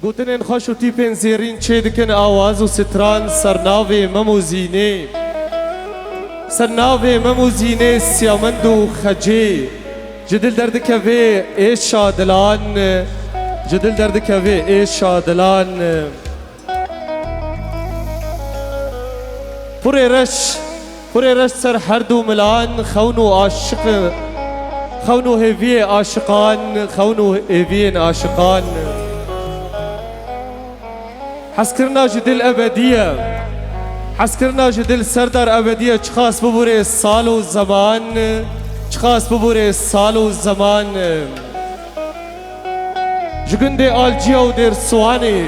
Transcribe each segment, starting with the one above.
گوتنین خوش و تیپین زیرین چه دکن آواز و ستران سرناوی مموزینه سرناوی مموزینه سیامند و خجی جدل درد کوی ایش شادلان جدل درد کوی ایش شادلان پوری رش سر هر دو ملان خونو عاشق خونو هیوی عاشقان خونو هیوین عاشقان حسكرنا جدل أبدية حسكرنا جدل سردار أبدية چخاس ببوري الصال والزمان چخاس ببوري الصال والزمان جگندي آلجيا ودير سواني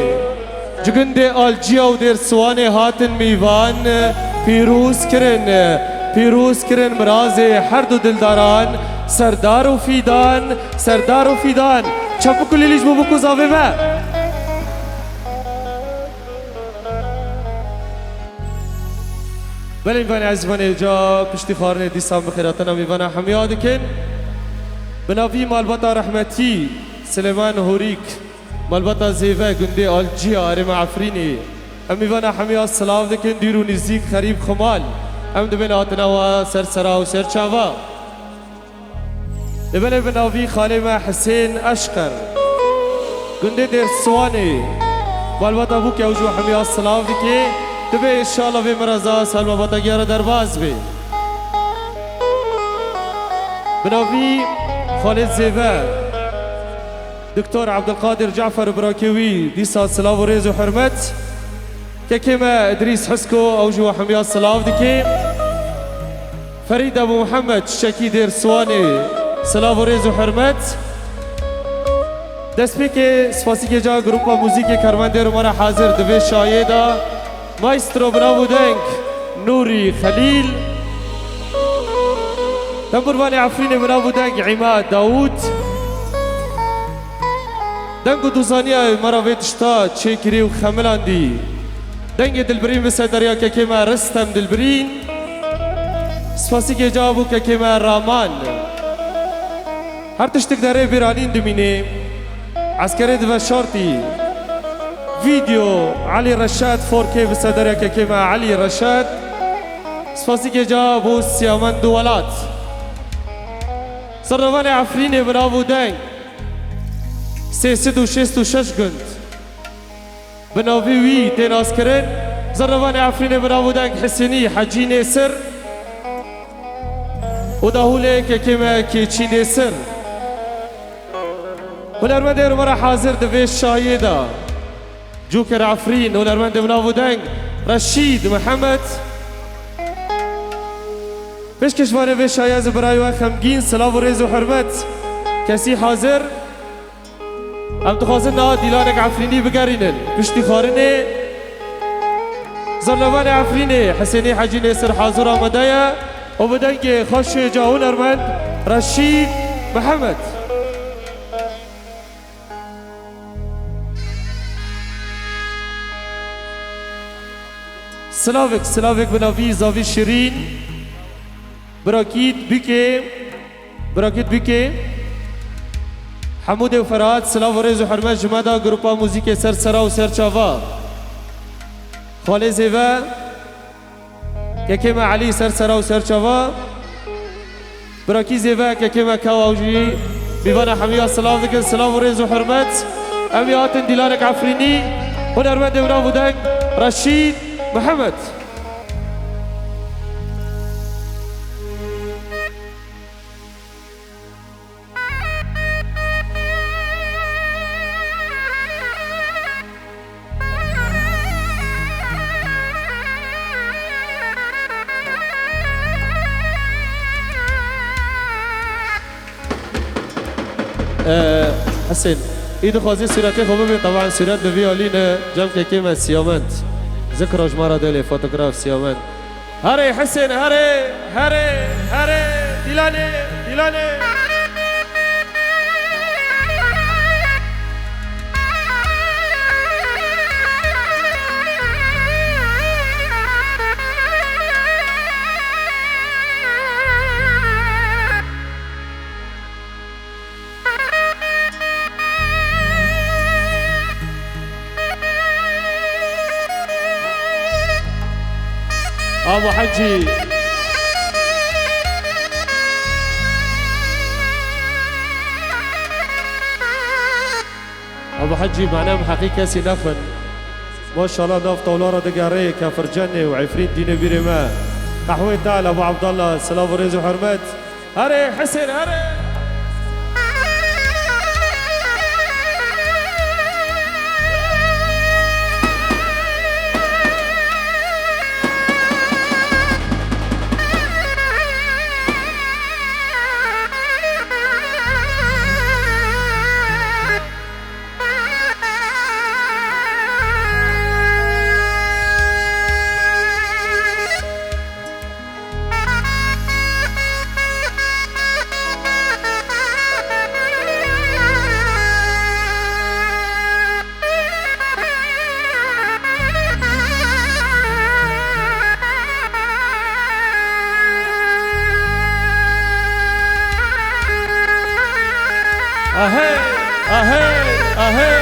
جگندي آلجيا ودير سواني هاتن ميوان پیروز کرن مرازي حردو دلداران سردار و فيدان چپو کلیلیش ببکو زاوه ما بله میوان عزیزان جا پشتی خارن دیسان بخیراتنا میوان حمیاد کن بناوی مالباتا رحمتی سلیمان هوریک مالباتا زیوه گنده آلجی آرم عفرینی ام میوان حمیاد سلاو دکن دیرو نزدیک خریب خمال ام دبن آتنا و سرسرا و سرچاوا دبن بناوی خالم حسین اشقر گنده در سوانه مالباتا بو که اوجو حمیاد سلاو دکن تبي إن شاء الله في مرزا سلمى بطاقيارة درباز بي بنوفي خالد زيفا دكتور عبد القادر جعفر براكوي ديسا سلاف وريز وحرمت ككيما إدريس حسكو أوجو حميات سلاف ديكي فريد أبو محمد شكي دير سواني سلاف وريز وحرمت دست بيكي سفاسي جا جروبا موزيكي كرمان دير ومانا حاضر دوي شايدا مايسترو برافو دنك نوري خليل تنبرواني عفريني برافو دنك عماد داود دنگو دوزانيا مرا ويتشتا تشيكري وخملاندي دنگ دلبرين بسدريا ككيما رستم دلبرين سفاسي كي جابو ككيما رامان هر تشتك داري بيرانين دميني عسكري دفا شارتي فيديو علي رشاد 4K بصدر كما علي رشاد سفاسي كي جابو سيامن دولات صرفاني عفريني برافو دنگ سيسد وشيست وششقند بناوي وي تين اسكرين صرفاني عفريني برافو دنگ حسيني حجي نيسر وداهولي كما كيتشي نيسر والارمدير مرا حاضر دفيش شايدا جوكر عفرين ونرمند بنافو دنگ رشيد محمد فيش كشواني فيش عياز برايو خمگين سلاف وريز وحرمت كسي حاضر ام تخوازن ديلانك عفريني بقارينن بشتي خارني زرلوان عفريني حسيني حجي نيسر حاضر آمدايا وبدنگ خوش جاو نرمند رشيد محمد سلاوك بناوي زاوي شيرين براكيد بيكي حمود وفراد سلاو وريز وحرمت جمادا جروبا موزيكي سرسرا وسرچاوا خالد زيفا ككيما علي سرسرا وسرچاوا براكي زيفا ككيما كاواوجي بيوانا حمية سلاوك سلاو وريز وحرمت اميات ديلانك عفريني ونرمد ونافو دنگ رشيد محمد حسين ايدو خوازي صورتي خوبه طبعا صورت بفيولين جمع كيما سيامنت ذكرى جمارة دولي فوتوغراف سيامن هاري حسين هاري ديلاني ابو حجي ابو حجي معناه حقيقه سنفن ما شاء الله نافطه ولارا دقاريه كفرجني وعفريت دين بيرما قحوي تعال ابو عبد الله سلام وريز وحرمات هري حسين هري اهي اهي اهي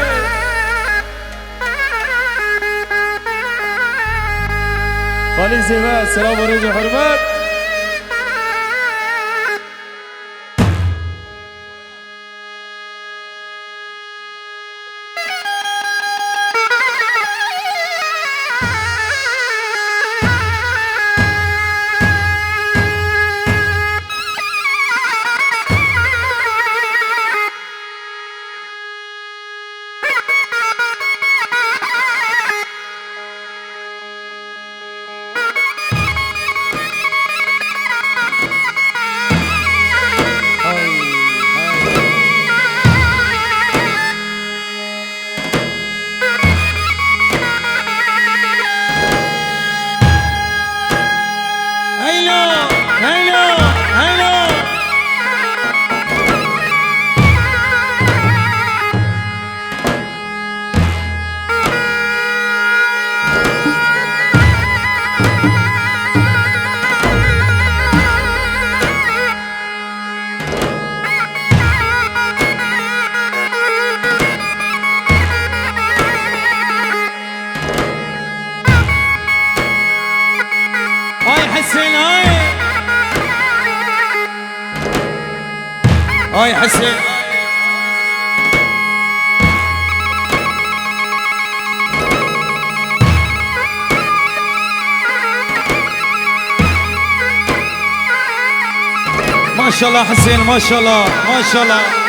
خالد زيبان سلام ورحمة وحرمات هاي حسين ما شاء الله حسين ما شاء الله ما شاء الله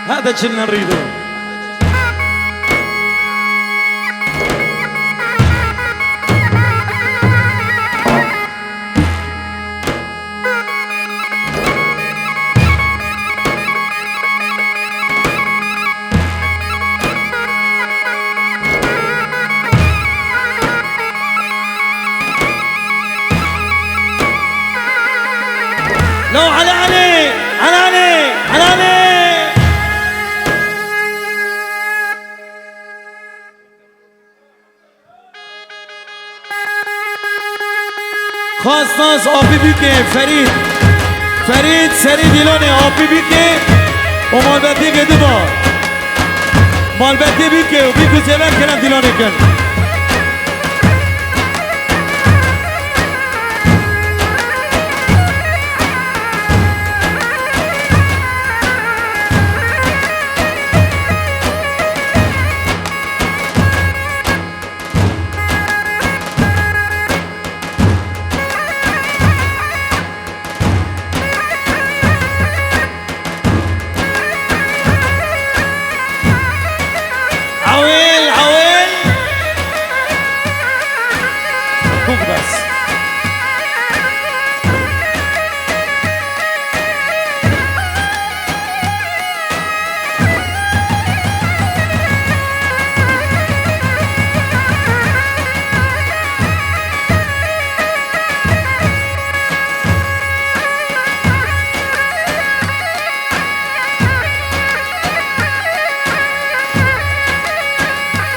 هذا كنا نريده لو على علي على علي على علي خاص ناس آبی بی که فرید سری دیلانه آبی بی که و مالبتی که دبا مالبتی بی که و بی که زیبر کنم دیلانه کن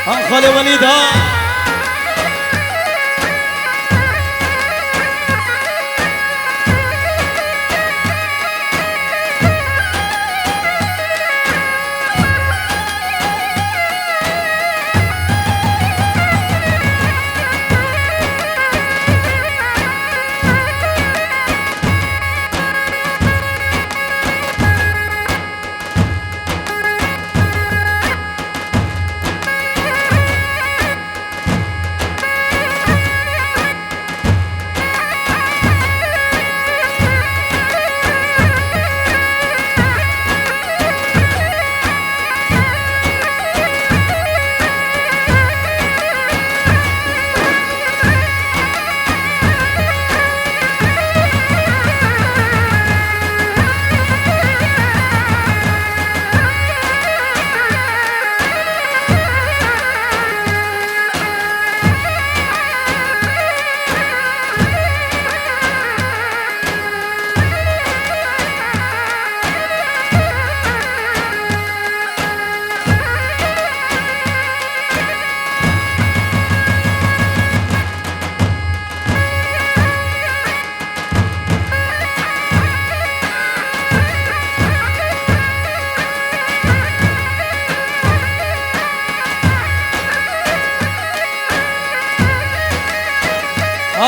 خالي وليد ها.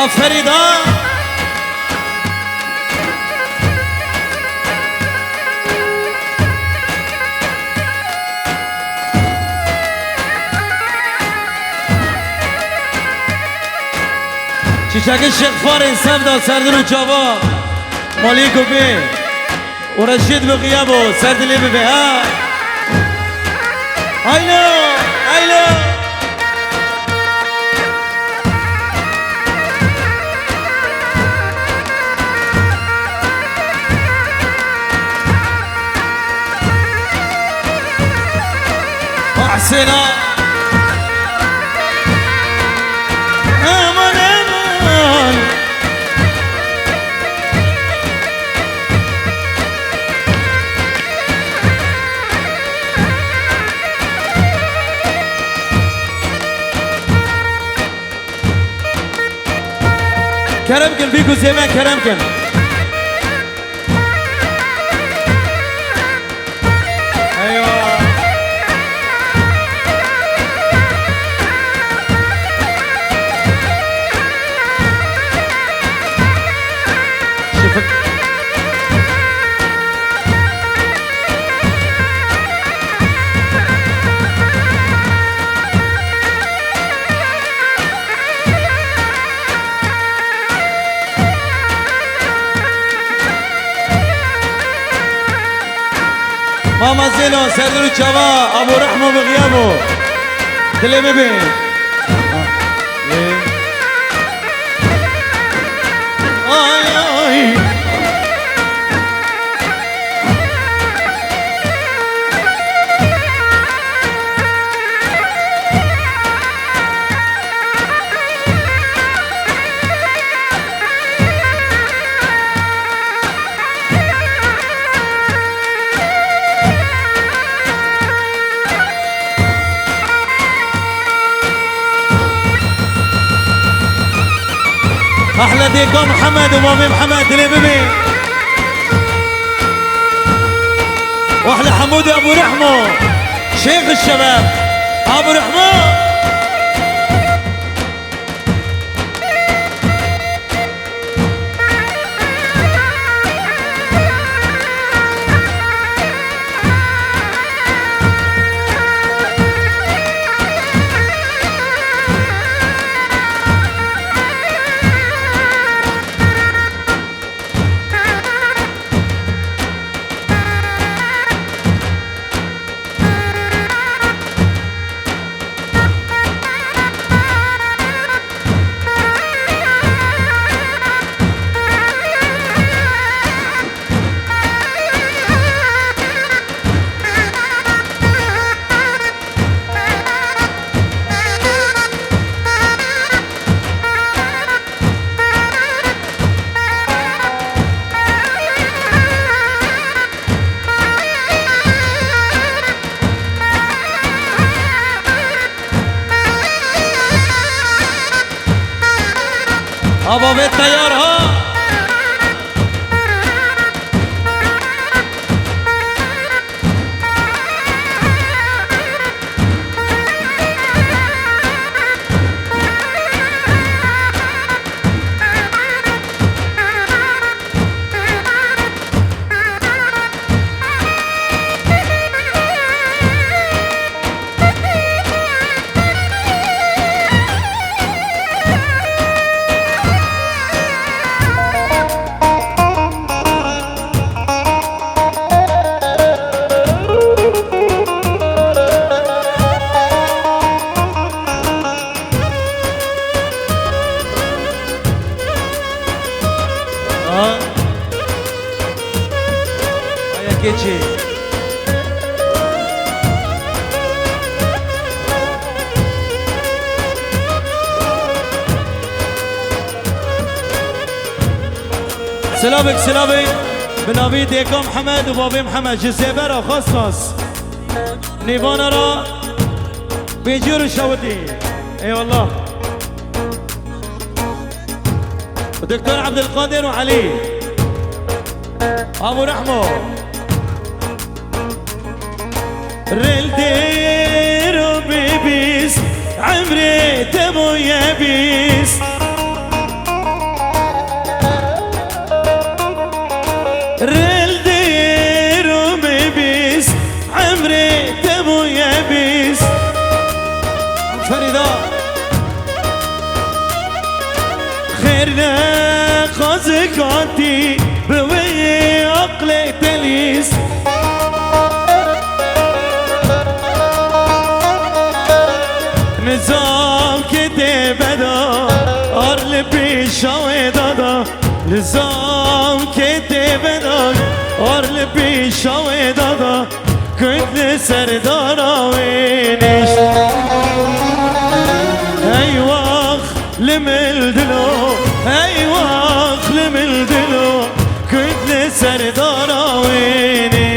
فريدة شيشاك الشيخ فارس سفدة سردن وشابا ماليكو بيه ورشيد بغيابه سرد اللي ببيها هايلو هايلو حسنا امان امان كرمكن بيكو زمان كرمكن ماما زينو سردر الشباب ابو رحمه بغيابه دلي ببين اي احلى ديكو محمد ومامي محمد دلي ببي واحلى حمود ابو رحمه شيخ الشباب ابو رحمه آبا به تیار ها. Keçi. سلامك بناوی دیگم محمد و بابی محمد جزیبه را خاص نیوان را بجور شودی ای والله و دکتر عبدالقادر و علی ابو رحمه رل ديرو بيبيس عمري تبو يبيس رل ديرو بيبيس عمري تبو يبيس فريدة خيرنا خازقاتي بوي عقلي تليس نظام كده بدا أرل بيشاوي دادا نظام كده بدا أرل بيشاوي دادا كنت سردارا وينش أيواخ لملدلو أيواخ لملدلو كنت سردارا وينش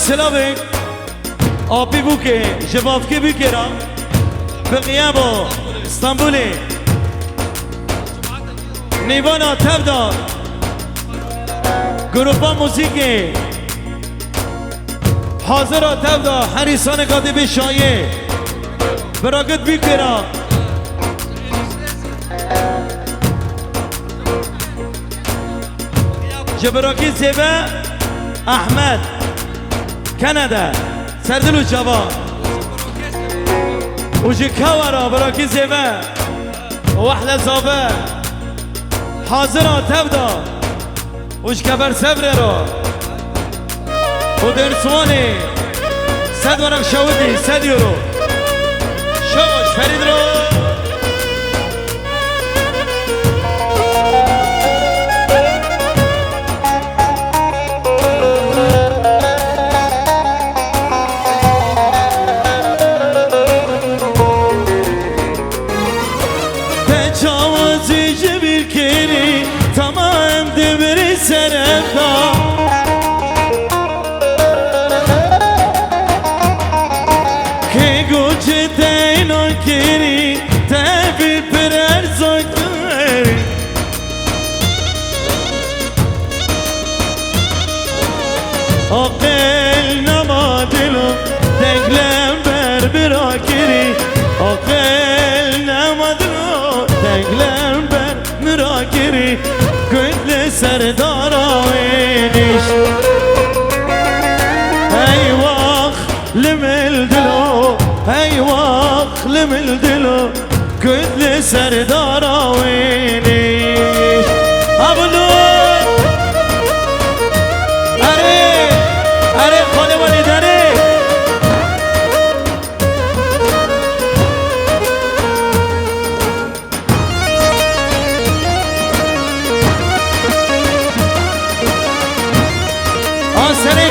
سلامك آبی بو که جوابکی بی کرا بقیابو استانبولی نیوانا تبدا گروپا موسیقی حاضر تبدا حریسان کاتب شایع براگت بی کرا جبراکی زیبه احمد كندا سردلو جوان وجي كورا براكي زيبا واحلى زابا حاضرة تبدا وش كبر سبر رو ودرسواني سد ورق شودي سد يورو شوش فريد رو عقل نمادلو دنگلم بر براکری عقل نمادلو دنگلم بر براکری گل سردارا وینش ای واخ لملدلو ای واخ لملدلو گل سردارا وینش ابلو سر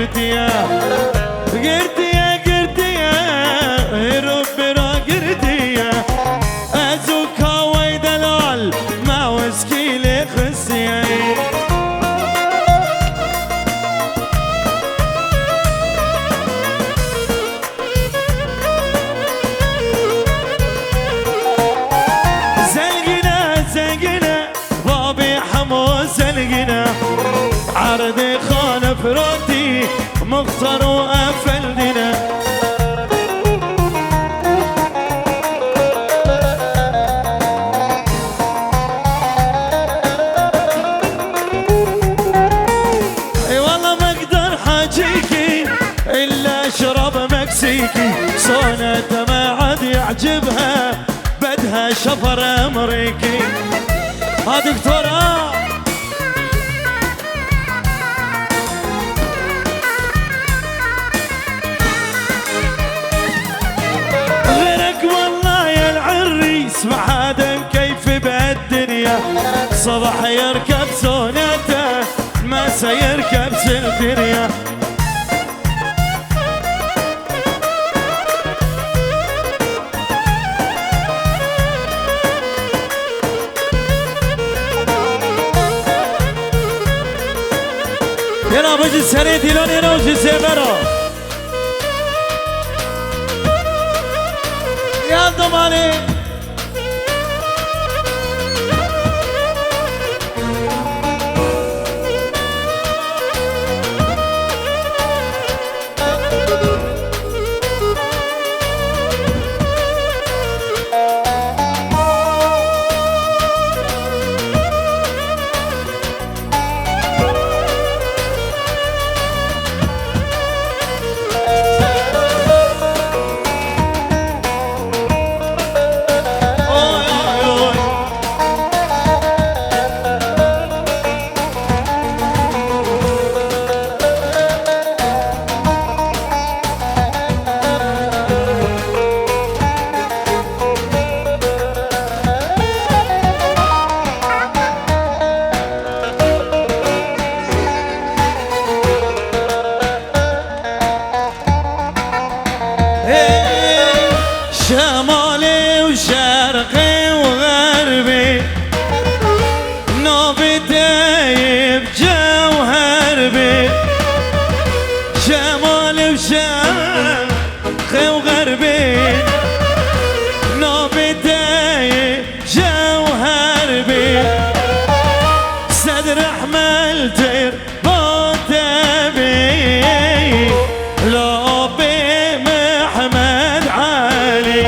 قرتيا قرتيا قرتيا رب را قرتيا أزوكا ويدلال ما وسكي لي خسيا زلقنا زلقنا بابي حمو زلقنا عرضي خان فروتي مختار وأفلدنا اي والله ما اقدر حاجيكي الا اشرب مكسيكي صونته ما عاد يعجبها بدها شفر امريكي ها دكتورة غيرك والله يا العريس ما حدا كيف بهالدنيا صباح يركب سونته ما سيركب سلفيريا يلا بجي سريتي لون هنا وجي سيبرا يا ضماني شمالي وشرقي وغربي نوبي دايب جوهر بي شمالي وشرقي وغربي نوبي دايب جوهر بي صدر حملتر بوتبي لوبي محمد علي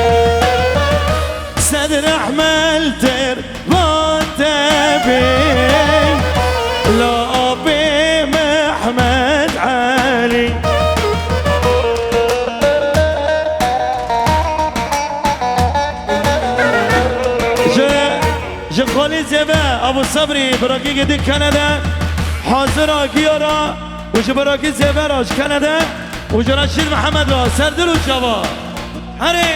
صدر حملتر بوتبي لوبي محمد علي جخولي زبا ابو صبري براكي قدي كندا حاضر اكيارا وش براكي زبا راج كندا وجراشيد محمد را سردر وشوا هري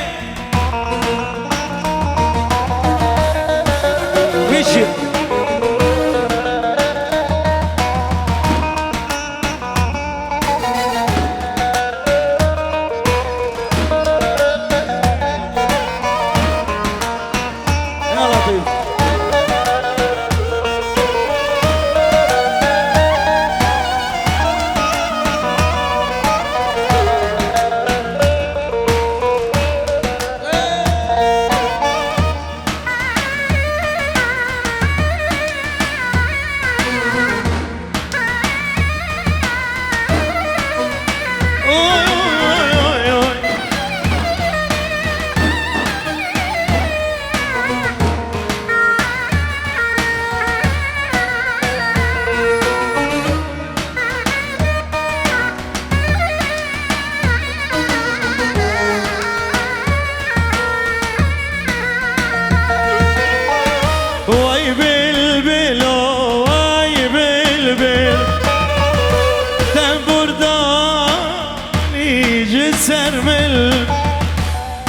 مشي يا لطيف واي بلبل واي بلبل تنبور داني جسر مل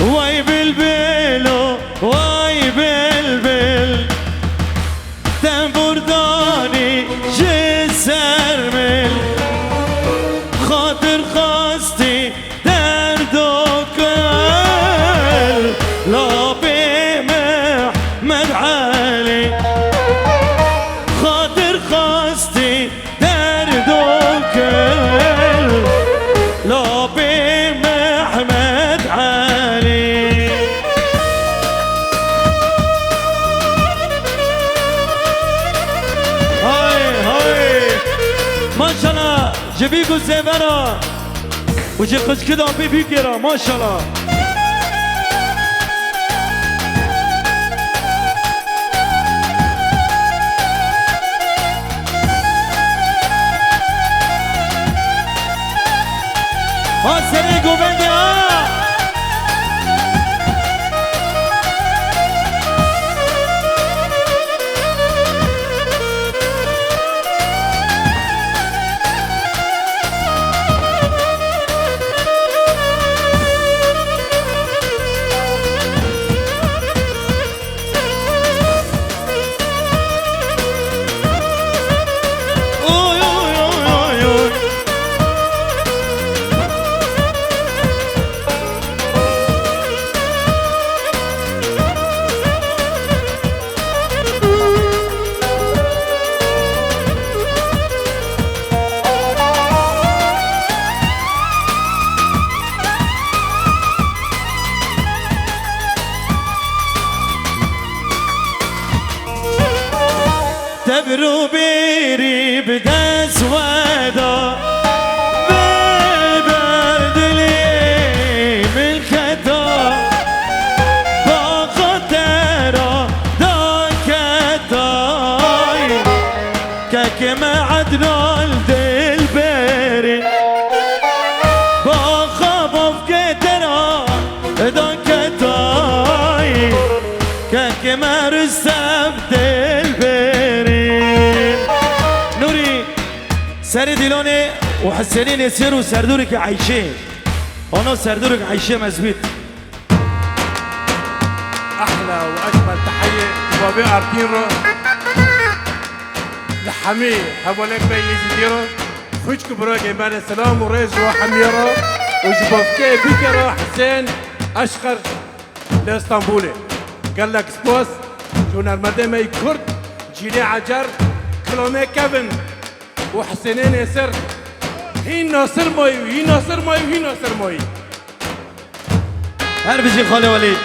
واي بلبل واي بلبل تنبور داني جسر مل ما شاء الله جبيكو زيفرا وجي قش كده بيكيرا ما شاء الله سريقو بندي تبرو بيري بدس ودا ببرد لي من خطا باخطرا دا كتاي كما عدنا الدل بيري باخبف كترا دا كتاي كما رسم دل بيري سري ديلوني وحسنين يسيروا سردورك عايشين انا سردورك عايشين مزبوط احلى واجمل تحيه وبابي ارتيرو لحمي حولك بيزيديرو خوشك براقي مان السلام وريز وحميرو وجبوفكي بيكرو حسين اشقر لاسطنبولي قال لك سبوس جونا المدامي كرد جيلي عجر كلومي كيفن وحسنين يسر هي ناصر موي وهي ناصر موي وهي ناصر موي هل بيجي خالي وليد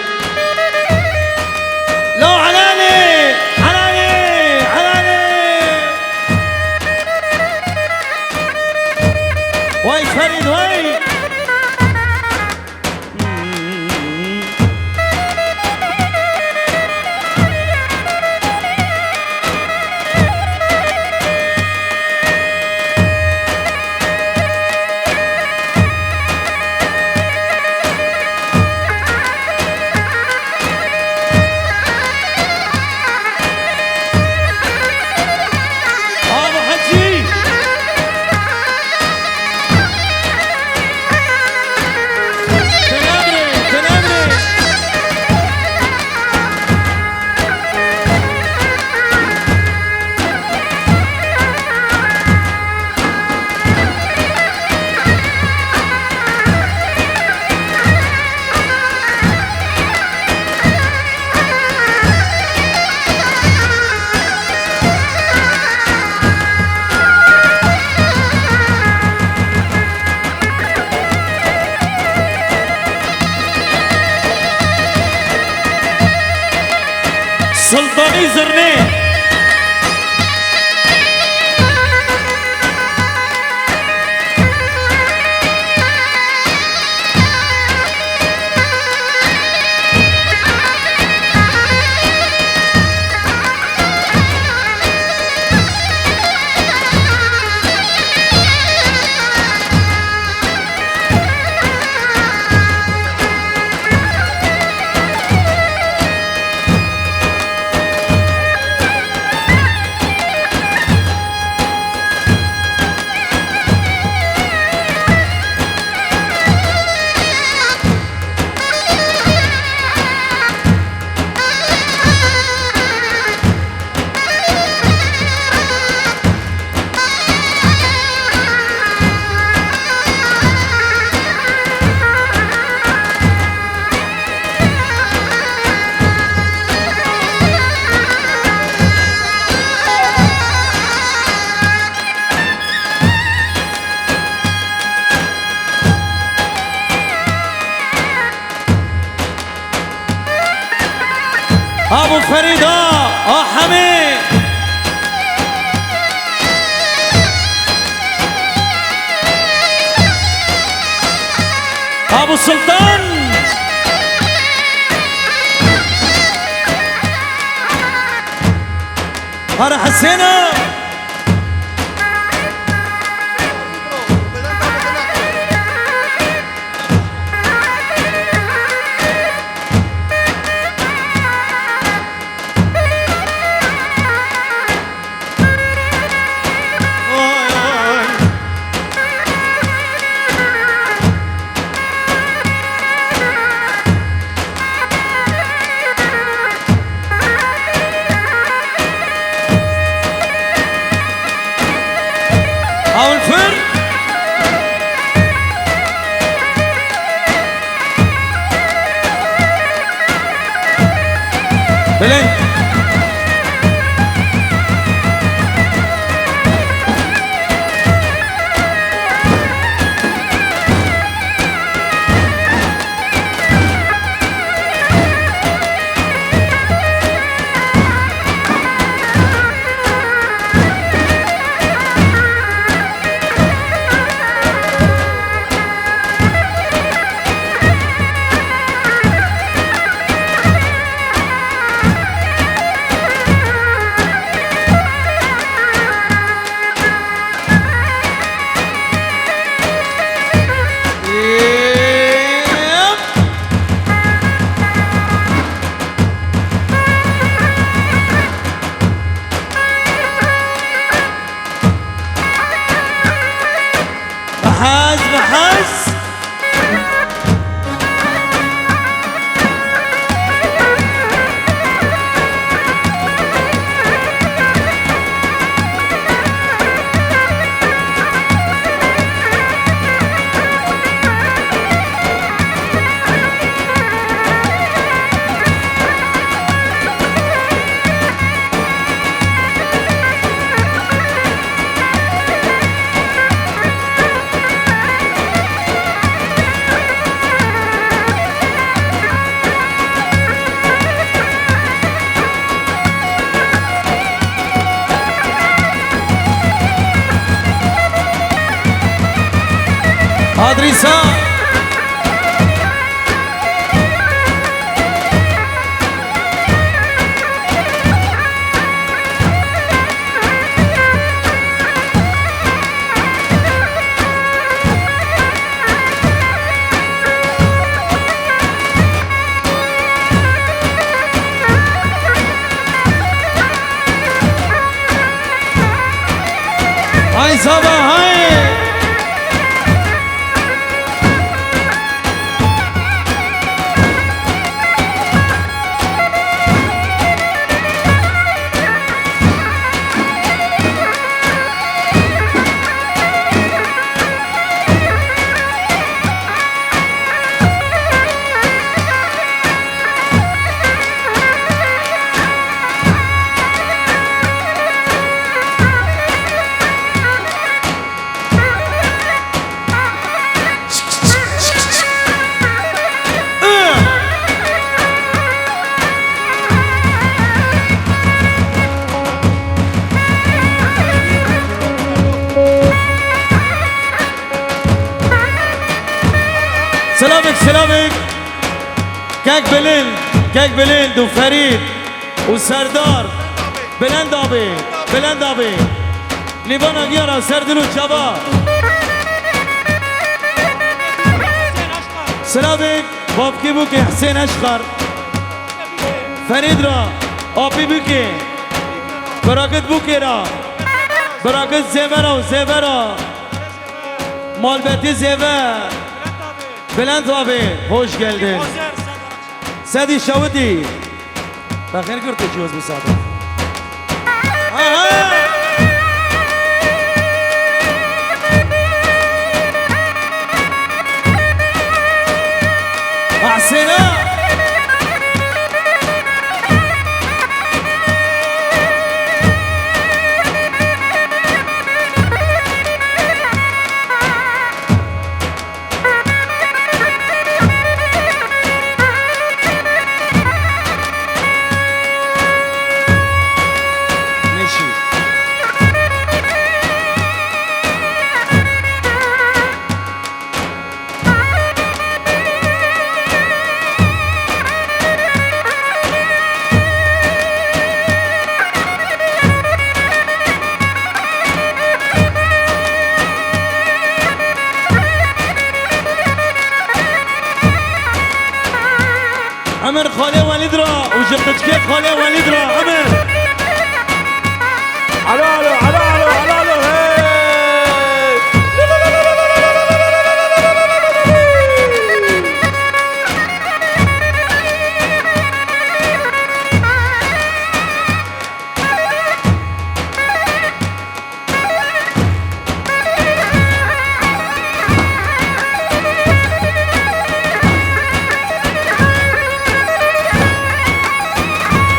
لو علاني علاني علاني واي فريد واي ابو السلطان هلا حسينا او الفر بلين بحاز ادريسا هاي صبا هاي سلامك كاك بلند وفريد وسردار بلند آبی لیبانا گیارا سردلو چابا سلامك بابکی بوکی حسین اشقر فرید را آبی بوکی براکت بوکی را براکت زیورا مالبتی زیور بلند abi, hoş geldin. Sadi Şavudi. Bakın görteceğiz bu saat. Ahsena. شفتك كيف خالي وليد را عمر علو علو علو علو علو علو هي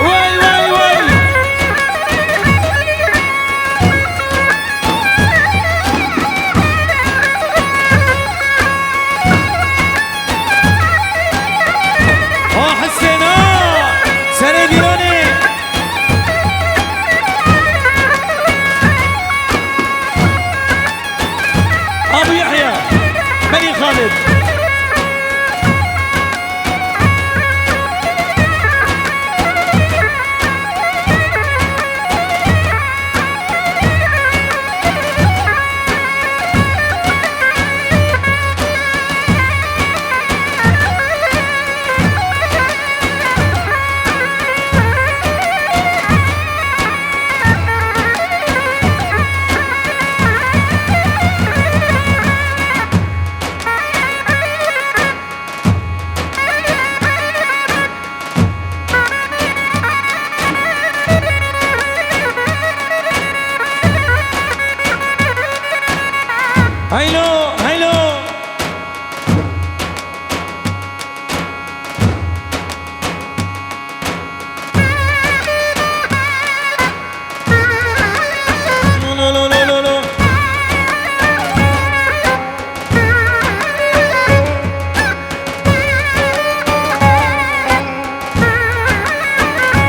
وي وي وي حسين سنة ديراني ابو يحيى بني خالد هيلو هيلو لا لا لا لا لا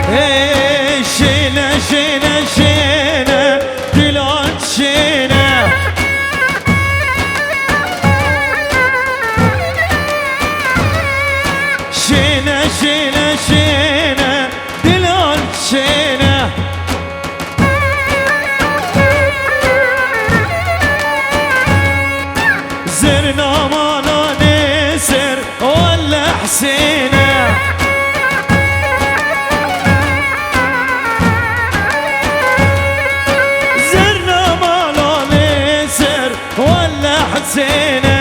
إيه شينا شينا شينا دلال شينا شينا شينا شينا دلال شينا زرنا مالا نسر ولا حسينا زرنا مالا نسر ولا حسينا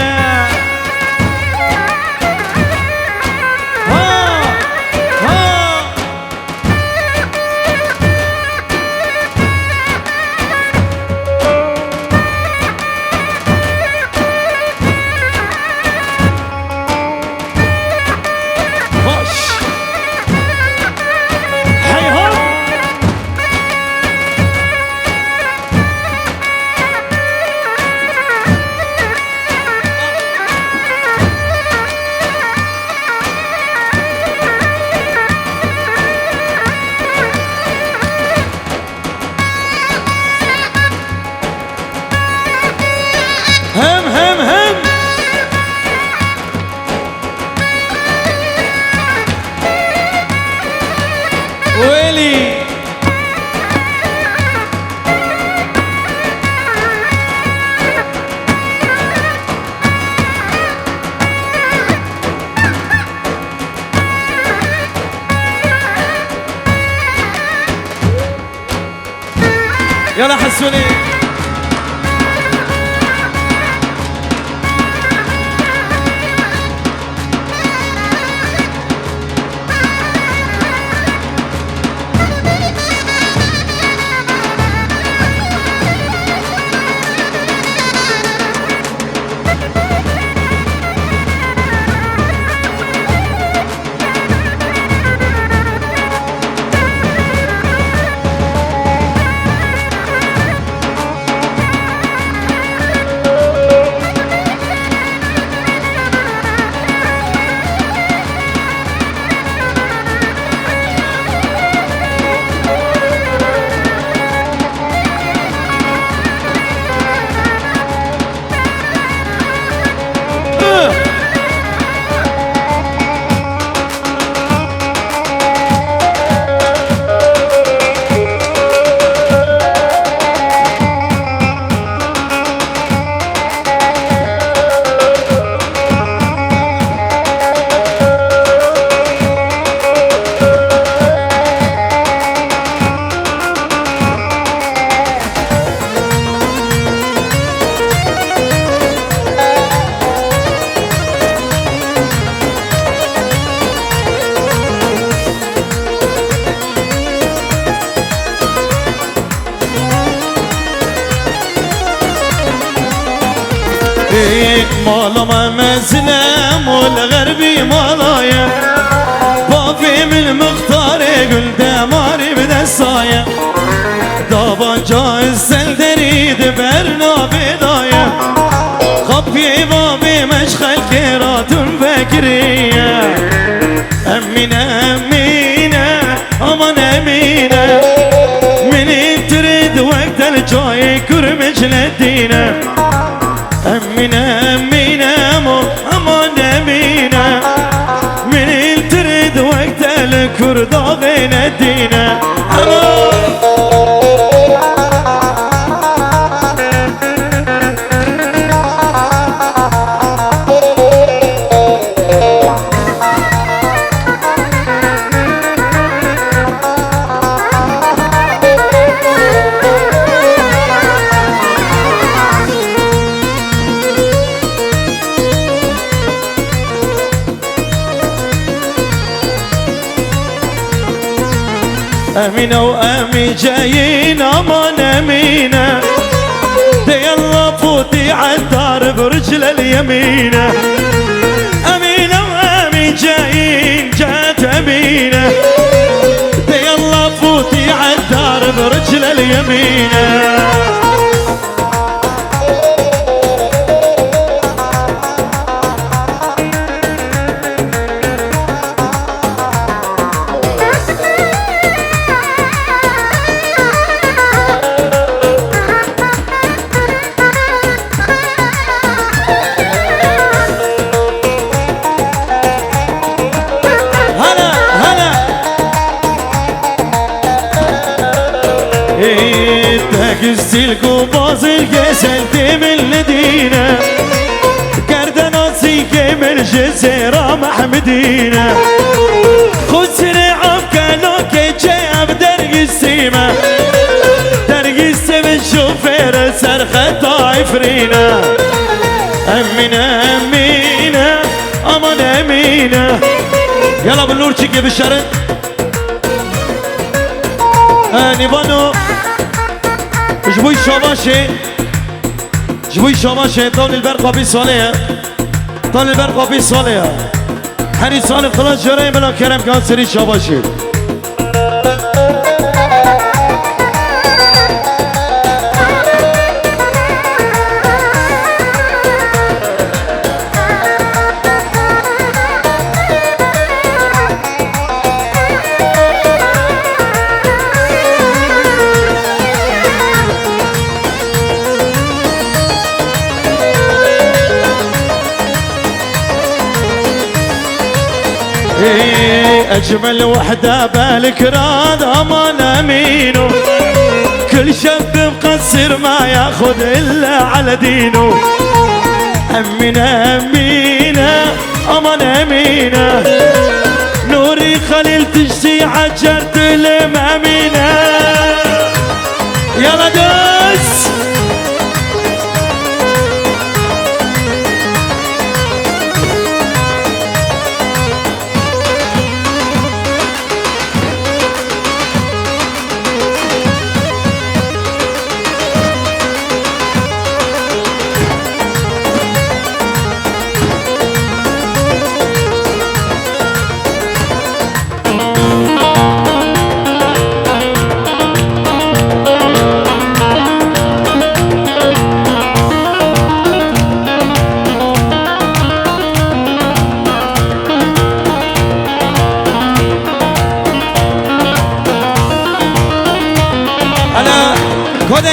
هم هم هم ويلي يلا حسوني مالا مزلم والغربي مالايا بافي من المختار قل دماري بدسايا دابا جايز سلدريد برنا بدايا خبي بابي مشخل كيرات فكرية أمينة أمينة أمان أمينة من تريد وقت الجاي كرمج للدينة أمينة أمينة أمان أمينة من تريد وقت الكرد بين الدينة أمينة وأمي جايين أمان أمينة دي الله فوتي عالدار برجل اليمينة أمينة وأمي جايين جات أمينة دي الله فوتي عالدار برجل اليمينة قزيلكو بازل قسلتي من المدينة كردناسي كيم الجزيرة محمدينة خد سريعة بكالوكي جاب درقسيمة درقسيمة الشوفير سرخة طايفرينة أمينة أمينة أمان أمينة يلا بالنور تشيكي بالشرط نيفانو جبوي شباشي طول البرقة بيصاليها طول البرقة بيصاليها حني صالح خلاص جرائم بلا كرم كان سري شباشي أجمل وحدة بالكراد أمان أمينه كل شاب مقصر ما ياخذ إلا على دينه أمينة أمينة أمان أمينة نوري خليل تجسي عجرت المأمينة يلا دس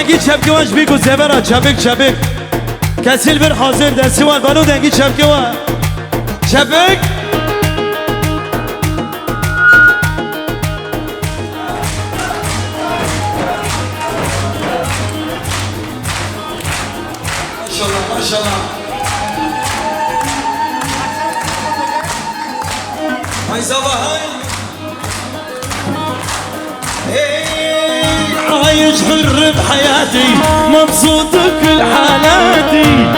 دنگی چپکی واش بیگو زبرا چپک کسیل بر حاضر دستی وان بانو دنگی چپکی وان چپک ماشاءالله هاي زبا عايش حر بحياتي مبسوط بكل حالاتي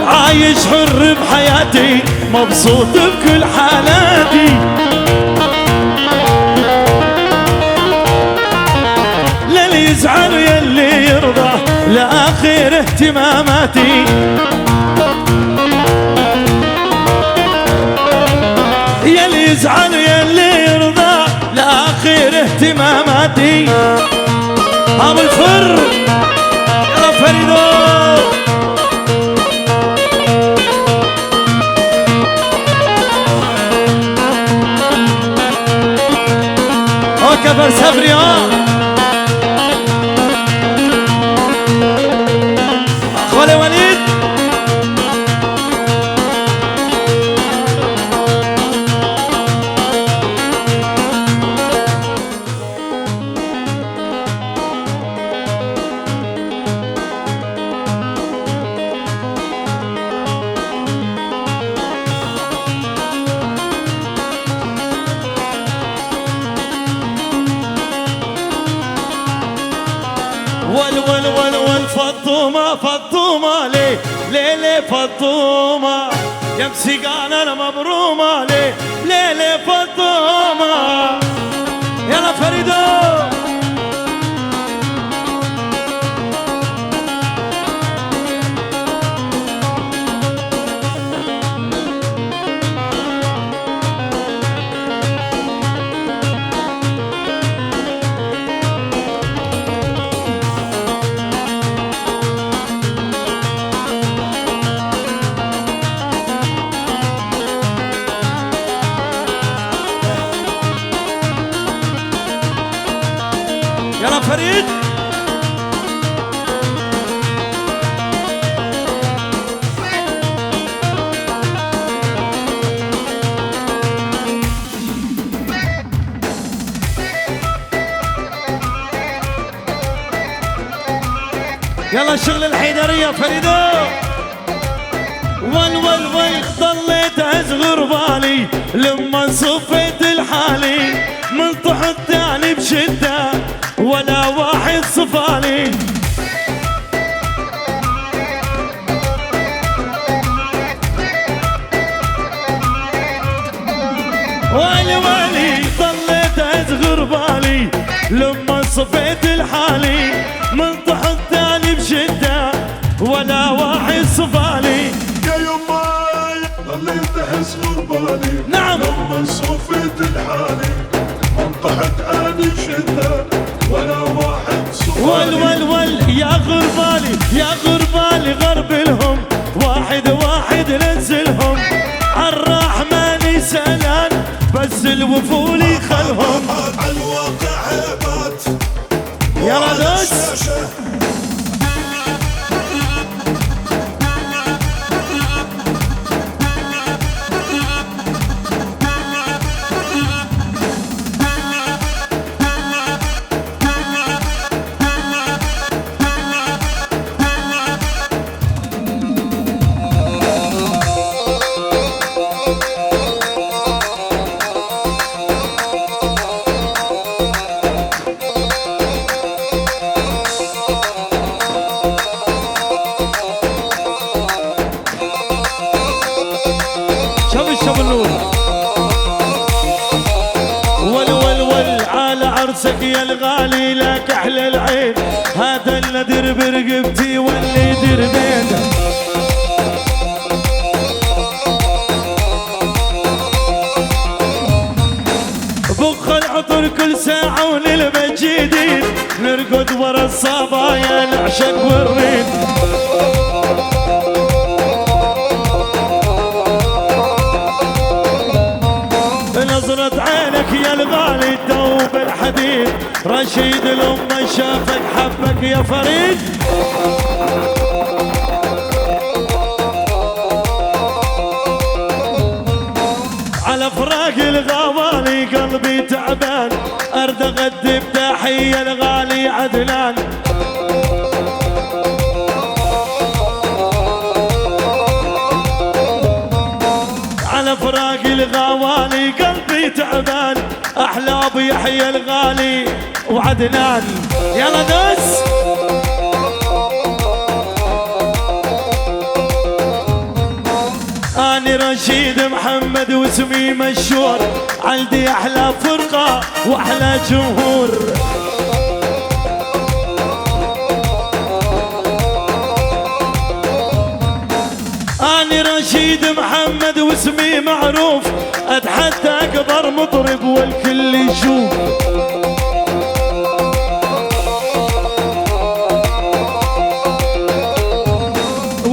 عايش حر بحياتي مبسوط بكل حالاتي للي يزعل يلي اهتماماتي. يلي يزعل يلي يرضى لاخر اهتماماتي. ابو الفر يلا فريدو. كفر سفري خالي وليد. فطومة فطومة ليه ليه فطومة يا مسيقانة أنا مبرومة ليه ليه فطومة. يلا فريدو. يلا فريد. يلا شغل الحيدرية فريدو. ول ضليت أصغر بالي لما صفيت الحالي من طحت تاني بشدة ولا واحد صفالي. والي ضليت أصغر بالي لما صفيت الحالي من طحت تاني بشدة ولا واحد صفالي. يا يماي ضليت أصغر بالي نعم لما صفيت الحالي انطحت اني بشدة ولا واحد صفالي. ول يا غربالي يا غربالي غرب لهم واحد نزلهم عالرحمن سلام بس الوفول خلهم عالواقع هيبات يا ردوس. شوف النور. ول على عرسك يا الغالي لك احلى العين هذا اللي در برقبتي واللي در بينك. بخ العطر كل ساعة ونلبس جديد نرقد ورا الصبايا نعشق والريد. نظرة عينك يا الغالي تدوب الحديد رشيد الأمة شافك حبك يا فريد. على فراق الغوالي قلبي تعبان أرد أغدي بتحية الغالي عدنان. على فراق الغوالي قلبي تعبان أحلى بيحيى الغالي وعدنان. يلا دوس. أنا رشيد محمد واسمي مشهور عندي أحلى فرقة وأحلى جمهور. نشيد محمد واسمي معروف، اتحدى اكبر مطرب والكل يشوف.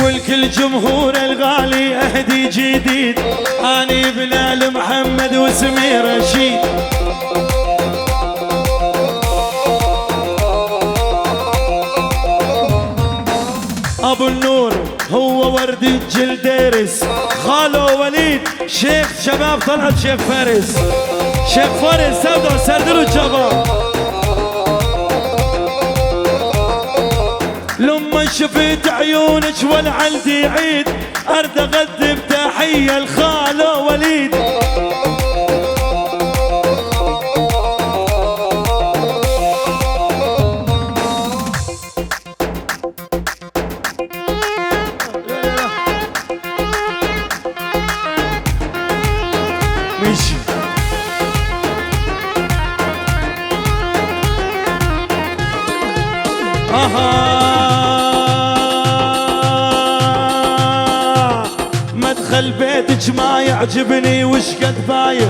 والكل جمهور الغالي اهدي جديد، اني بلال محمد واسمي رشيد. ابو النور هو ورد الجلديرس، خالو وليد شيخ شباب طلعت شيخ فارس، شيخ فارس سوداء سردلوا الشباب. لما شفت عيونك والعلدي عيد، ارد اقدم تحيه لخالو وليد. ماشي مدخل بيتك ما يعجبني وش قد بايخ،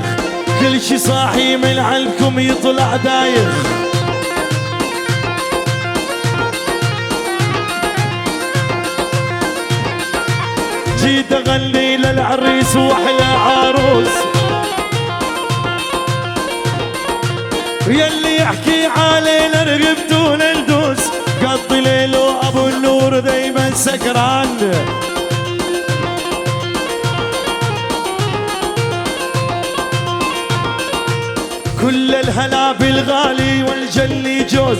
كل شي صاحي من عندكم يطلع دايخ. جيت اغني للعريس واحلى عروس، يلي يحكي علينا رقبتو ندوس، قضي ليله ابو النور دايما سكران. كل الهلا بالغالي والجلي جوز،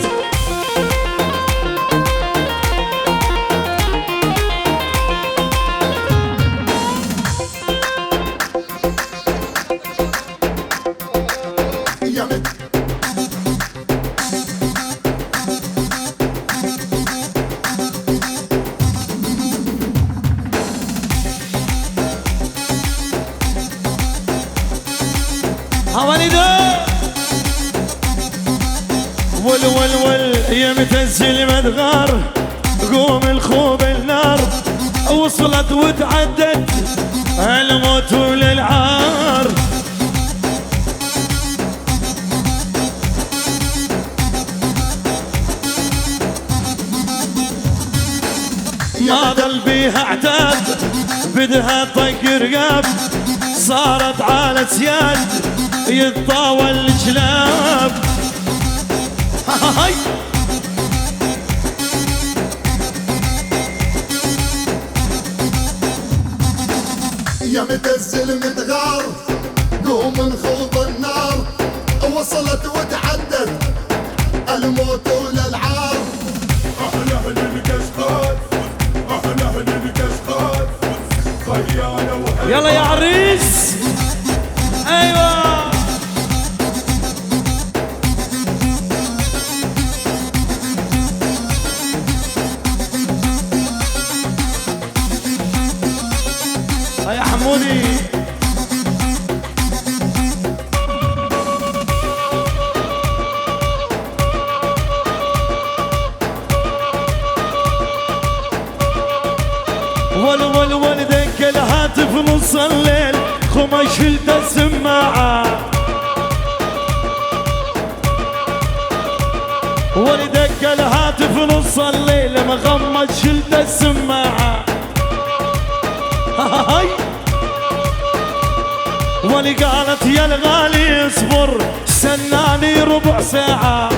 ول يا متنزل مدغار، قوم الخوب النار، وصلت وتعدت الموت وللعار. ما ضل بيها اعتاد، بدها طق رقاب، صارت عالة سياد يتطاول الجلاب. هاي يا متزل متغار، قوم نخوض النار، وصلت وتعدت الموت وللعار. اهل اهل الكشخات، اهل اهل الكشخات، خيانة يلا يا عريس. ايوه يا حمودي. ول دق الهاتف نص الليل، خمش شلت السماعة. ولدق الهاتف نص الليل، مغمض شلت السماعة. هاي ولي قالت يا الغالي اصبر، استناني ربع ساعة.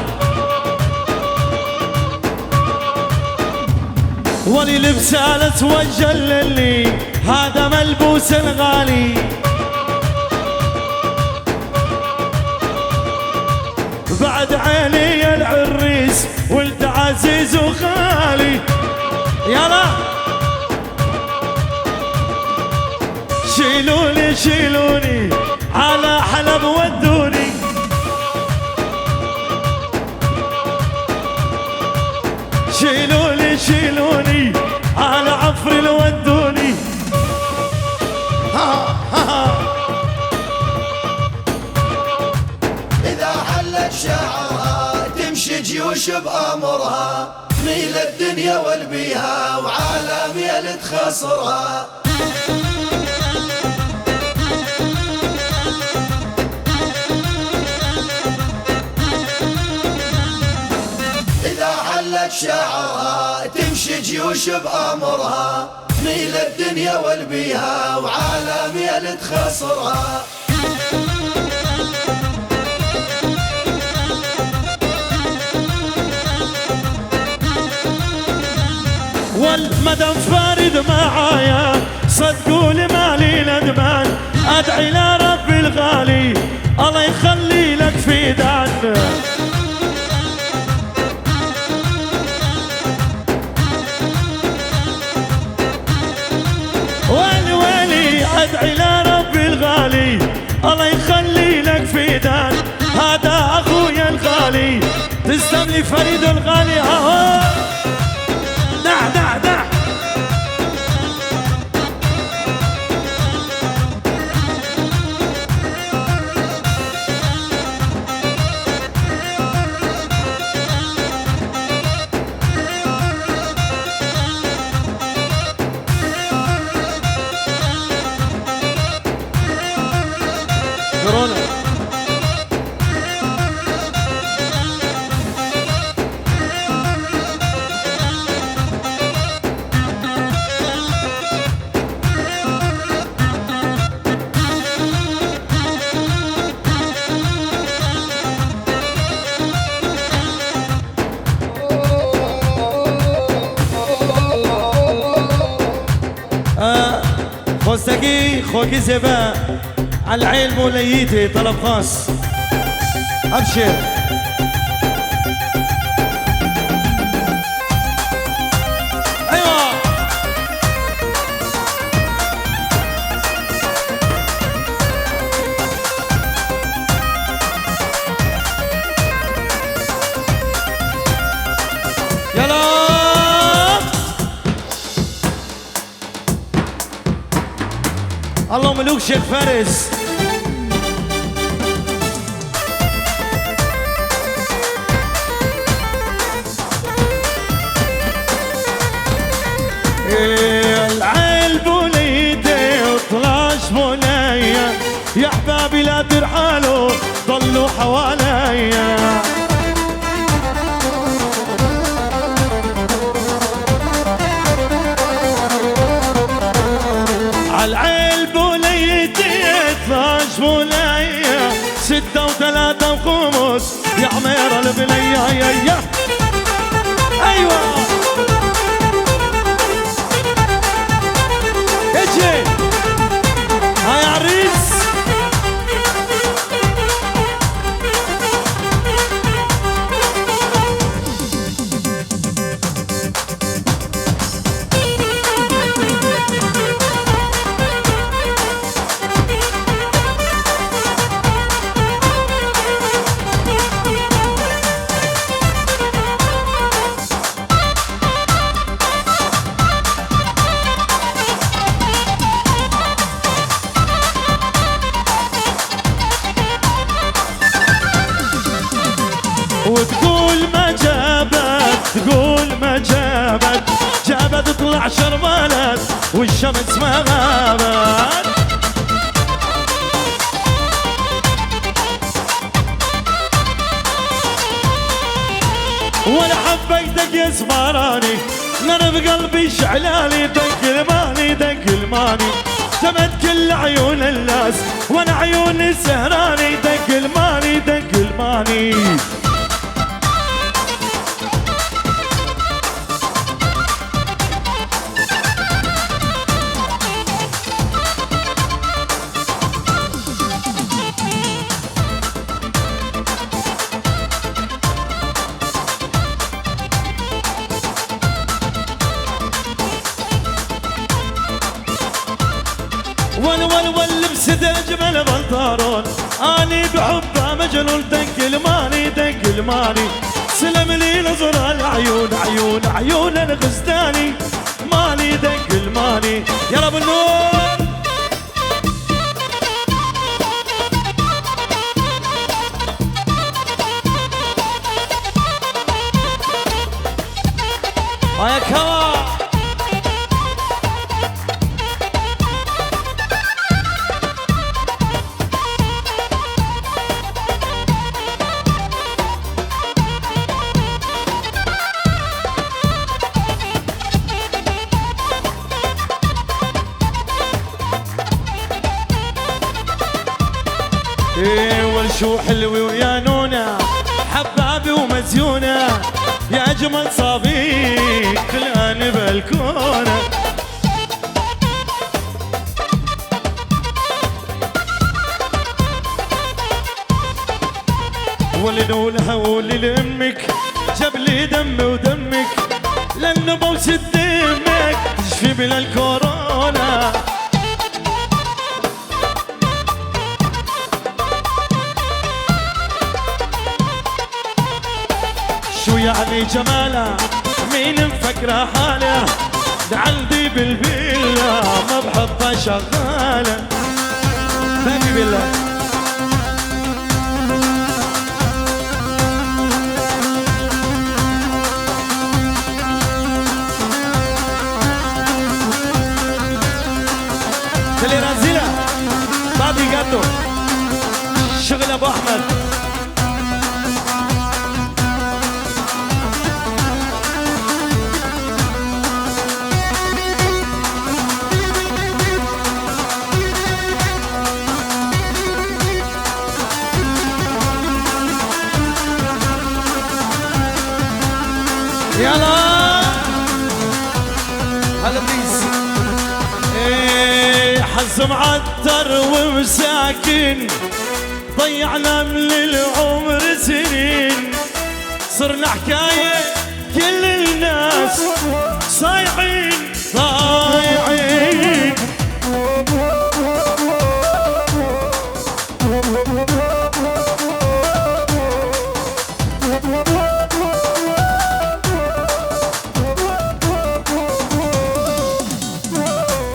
ولي لبسالة وجللي، هذا ملبوس الغالي. بعد عيني يا العريس ولد عزيز وخالي. يلا شيلوني شيلوني على حلب ودوني، شيلوني شيلوني على عفر ودوني. إذا حلت شعرها تمشي جيوش بأمرها، ميل الدنيا والبيها وعالم يلد خسرها. حلت شعرها تمشي جيوش بأمرها، ميل الدنيا والبيها وعلى ميل تخسرها. والمدام فارد معايا صدقوا لي مالي ندمان، ادعي لربي الغالي الله يخلي لك في دان. ويلي ويلي ادعي لربي الغالي الله يخلي لك في دان، هذا اخويا الغالي تسلم لي فريد الغالي. اهو دع دع دع كورونا. خوستگی خوکی زبا على العين موليتي طلب خاص. ابشر ايوه يلا اللهم ملوك شيخ فارس. العيل بوليدي وطلاش بنية، يا احبابي لا ترحلوا ضلوا حواليا. عالعيل بوليدي طلاش بنية، 6 و3 وخمس يا عمير البنية. يا ايوه اجي هاي عريس. وتقول ما جابت، تقول ما جابت، جابت تطلع شربانات والشمس ما غابت. وانا حبيتك يا زمراني، نار بقلبي شعلاني، دق الماني دق الماني، جمد كل عيون الناس وانا عيوني سهراني، دق الماني دق الماني. ول لبست جمل بنطارون، اني بحبه مجنون، دق الماني دق الماني، سلم لي نظر العيون عيون عيون الغزداني، ماني دق الماني. يلا بالنور هيا كوا. وحلوي ويا نونة حبابي ومزيونة يا أجمل صبي خلاني بالكونة ولنولها وللأمك جاب لي دمي ودمك لأنه بوس دمك تشفي بلا الكورونا شو يعني جماله مين مفكره حاله ده عندي بالفيلا ما بحبها شغاله باقي بالله اللي رازيله بابي جاتو شغل ابو احمد يلا هلا بليز ايه حظ معتر ومساكين ضيعنا من العمر سنين صرنا حكاية كل الناس صايعين ضايعين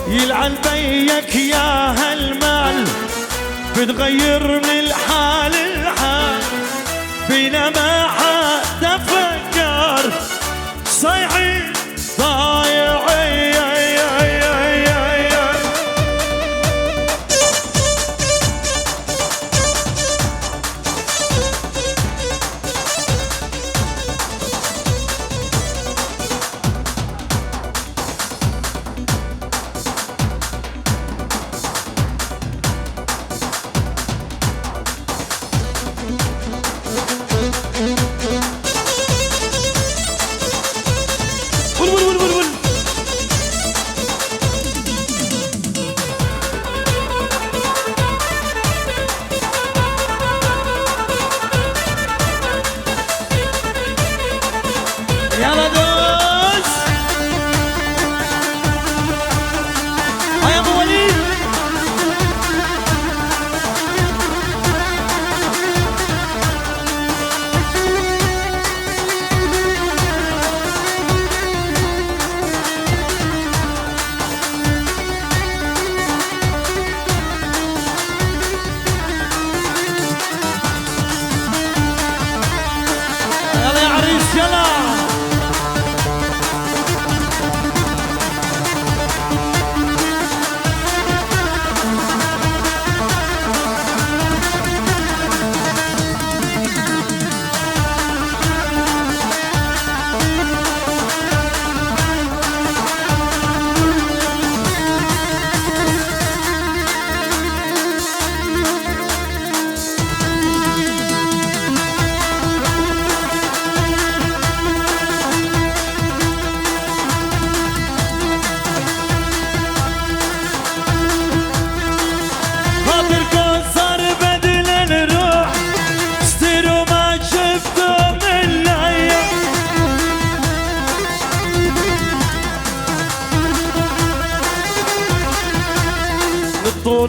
يلعن بيك يا هالمال بتغير من الحال الحال بينما حدا فكر صايعين ضايعين يلا دوس هيا ابو وليد يلا يا عريس يلا طول